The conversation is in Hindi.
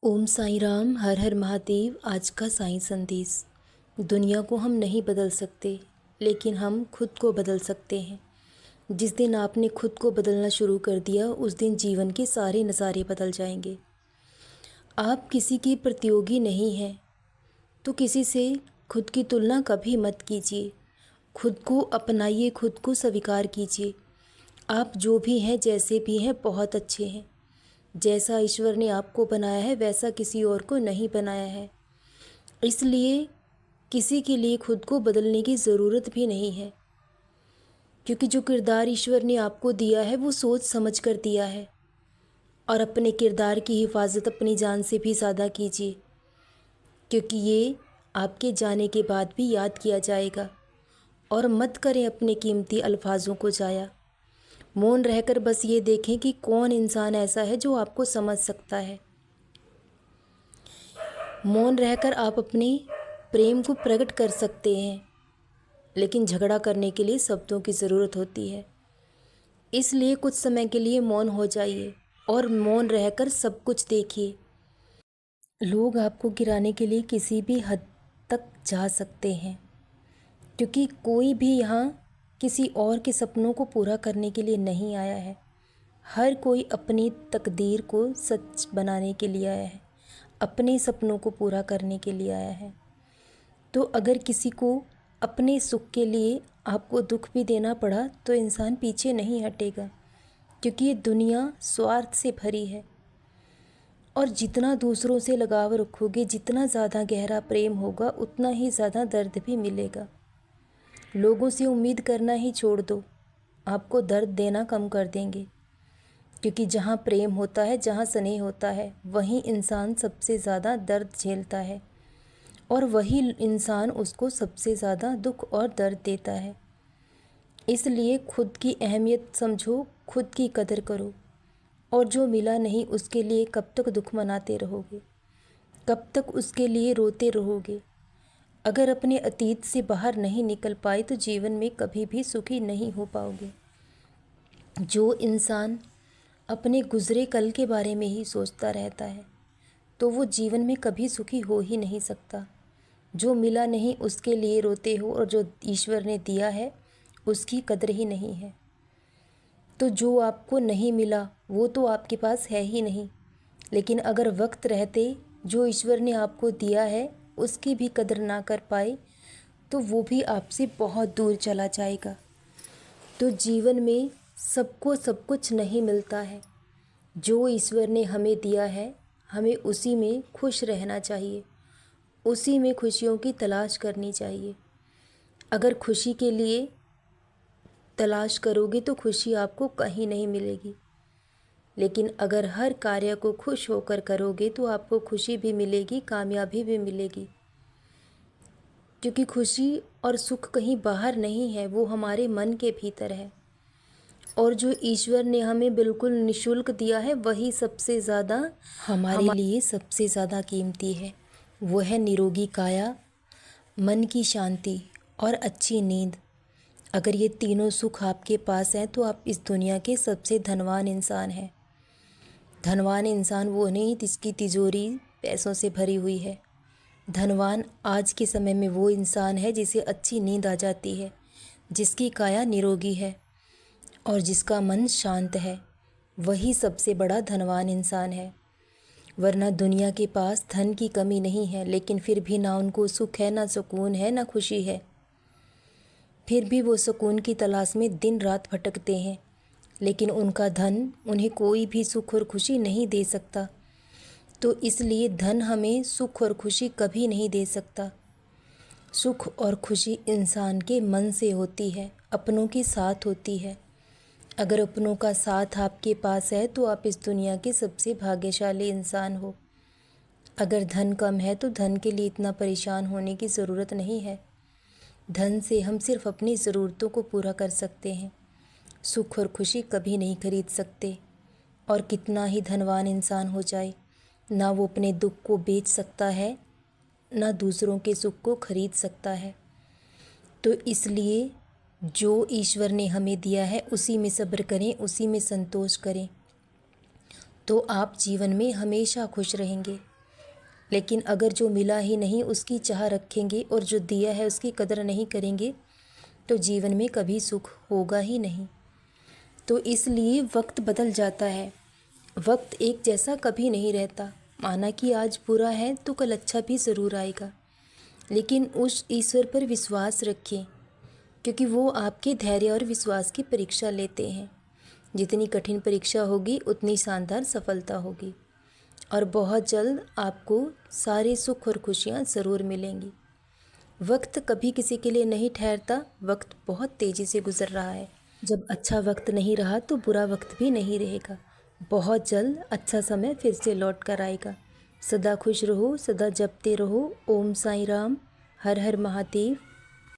ओम साईं राम, हर हर महादेव। आज का साईं संदेश। दुनिया को हम नहीं बदल सकते, लेकिन हम खुद को बदल सकते हैं। जिस दिन आपने खुद को बदलना शुरू कर दिया, उस दिन जीवन के सारे नज़ारे बदल जाएंगे। आप किसी की प्रतियोगी नहीं हैं, तो किसी से खुद की तुलना कभी मत कीजिए। खुद को अपनाइए, खुद को स्वीकार कीजिए। आप जो भी हैं, जैसे भी हैं, बहुत अच्छे हैं। जैसा ईश्वर ने आपको बनाया है, वैसा किसी और को नहीं बनाया है। इसलिए किसी के लिए खुद को बदलने की ज़रूरत भी नहीं है, क्योंकि जो किरदार ईश्वर ने आपको दिया है वो सोच समझ कर दिया है। और अपने किरदार की हिफाजत अपनी जान से भी ज़्यादा कीजिए, क्योंकि ये आपके जाने के बाद भी याद किया जाएगा। और मत करें अपने कीमती अल्फाजों को ज़ाया। मौन रहकर बस ये देखें कि कौन इंसान ऐसा है जो आपको समझ सकता है। मौन रहकर आप अपने प्रेम को प्रकट कर सकते हैं, लेकिन झगड़ा करने के लिए शब्दों की ज़रूरत होती है। इसलिए कुछ समय के लिए मौन हो जाइए और मौन रहकर सब कुछ देखिए। लोग आपको गिराने के लिए किसी भी हद तक जा सकते हैं, क्योंकि कोई भी यहाँ किसी और के सपनों को पूरा करने के लिए नहीं आया है। हर कोई अपनी तकदीर को सच बनाने के लिए आया है, अपने सपनों को पूरा करने के लिए आया है। तो अगर किसी को अपने सुख के लिए आपको दुख भी देना पड़ा, तो इंसान पीछे नहीं हटेगा, क्योंकि ये दुनिया स्वार्थ से भरी है। और जितना दूसरों से लगाव रखोगे, जितना ज़्यादा गहरा प्रेम होगा, उतना ही ज़्यादा दर्द भी मिलेगा। लोगों से उम्मीद करना ही छोड़ दो, आपको दर्द देना कम कर देंगे। क्योंकि जहाँ प्रेम होता है, जहाँ स्नेह होता है, वहीं इंसान सबसे ज़्यादा दर्द झेलता है, और वही इंसान उसको सबसे ज़्यादा दुख और दर्द देता है। इसलिए खुद की अहमियत समझो, खुद की कदर करो। और जो मिला नहीं, उसके लिए कब तक दुख मनाते रहोगे? कब तक उसके लिए रोते रहोगे? अगर अपने अतीत से बाहर नहीं निकल पाए, तो जीवन में कभी भी सुखी नहीं हो पाओगे। जो इंसान अपने गुज़रे कल के बारे में ही सोचता रहता है, तो वो जीवन में कभी सुखी हो ही नहीं सकता। जो मिला नहीं उसके लिए रोते हो, और जो ईश्वर ने दिया है उसकी कदर ही नहीं है। तो जो आपको नहीं मिला वो तो आपके पास है ही नहीं, लेकिन अगर वक्त रहते जो ईश्वर ने आपको दिया है उसकी भी कदर ना कर पाए, तो वो भी आपसे बहुत दूर चला जाएगा। तो जीवन में सबको सब कुछ नहीं मिलता है। जो ईश्वर ने हमें दिया है, हमें उसी में खुश रहना चाहिए, उसी में खुशियों की तलाश करनी चाहिए। अगर खुशी के लिए तलाश करोगे तो खुशी आपको कहीं नहीं मिलेगी, लेकिन अगर हर कार्य को खुश होकर करोगे तो आपको खुशी भी मिलेगी, कामयाबी भी मिलेगी। क्योंकि खुशी और सुख कहीं बाहर नहीं है, वो हमारे मन के भीतर है। और जो ईश्वर ने हमें बिल्कुल निःशुल्क दिया है, वही सबसे ज़्यादा हमारे लिए सबसे ज़्यादा कीमती है। वो है निरोगी काया, मन की शांति और अच्छी नींद। अगर ये तीनों सुख आपके पास हैं, तो आप इस दुनिया के सबसे धनवान इंसान हैं। धनवान इंसान वो नहीं जिसकी तिजोरी पैसों से भरी हुई है। धनवान आज के समय में वो इंसान है जिसे अच्छी नींद आ जाती है, जिसकी काया निरोगी है और जिसका मन शांत है। वही सबसे बड़ा धनवान इंसान है। वरना दुनिया के पास धन की कमी नहीं है, लेकिन फिर भी ना उनको सुख है, ना सुकून है, ना खुशी है। फिर भी वो सुकून की तलाश में दिन रात भटकते हैं, लेकिन उनका धन उन्हें कोई भी सुख और खुशी नहीं दे सकता। तो इसलिए धन हमें सुख और खुशी कभी नहीं दे सकता। सुख और खुशी इंसान के मन से होती है, अपनों के साथ होती है। अगर अपनों का साथ आपके पास है, तो आप इस दुनिया के सबसे भाग्यशाली इंसान हो। अगर धन कम है, तो धन के लिए इतना परेशान होने की ज़रूरत नहीं है। धन से हम सिर्फ अपनी ज़रूरतों को पूरा कर सकते हैं, सुख और खुशी कभी नहीं खरीद सकते। और कितना ही धनवान इंसान हो जाए, ना वो अपने दुख को बेच सकता है, ना दूसरों के सुख को खरीद सकता है। तो इसलिए जो ईश्वर ने हमें दिया है उसी में सब्र करें, उसी में संतोष करें, तो आप जीवन में हमेशा खुश रहेंगे। लेकिन अगर जो मिला ही नहीं उसकी चाह रखेंगे और जो दिया है उसकी कदर नहीं करेंगे तो जीवन में कभी सुख होगा ही नहीं। तो इसलिए वक्त बदल जाता है, वक्त एक जैसा कभी नहीं रहता। माना कि आज बुरा है तो कल अच्छा भी ज़रूर आएगा, लेकिन उस ईश्वर पर विश्वास रखें, क्योंकि वो आपके धैर्य और विश्वास की परीक्षा लेते हैं। जितनी कठिन परीक्षा होगी उतनी शानदार सफलता होगी और बहुत जल्द आपको सारे सुख और खुशियाँ ज़रूर मिलेंगी। वक्त कभी किसी के लिए नहीं ठहरता, वक्त बहुत तेज़ी से गुजर रहा है। जब अच्छा वक्त नहीं रहा तो बुरा वक्त भी नहीं रहेगा। बहुत जल्द अच्छा समय फिर से लौट कर आएगा। सदा खुश रहो, सदा जपते रहो। ओम साईं राम, हर हर महादेव,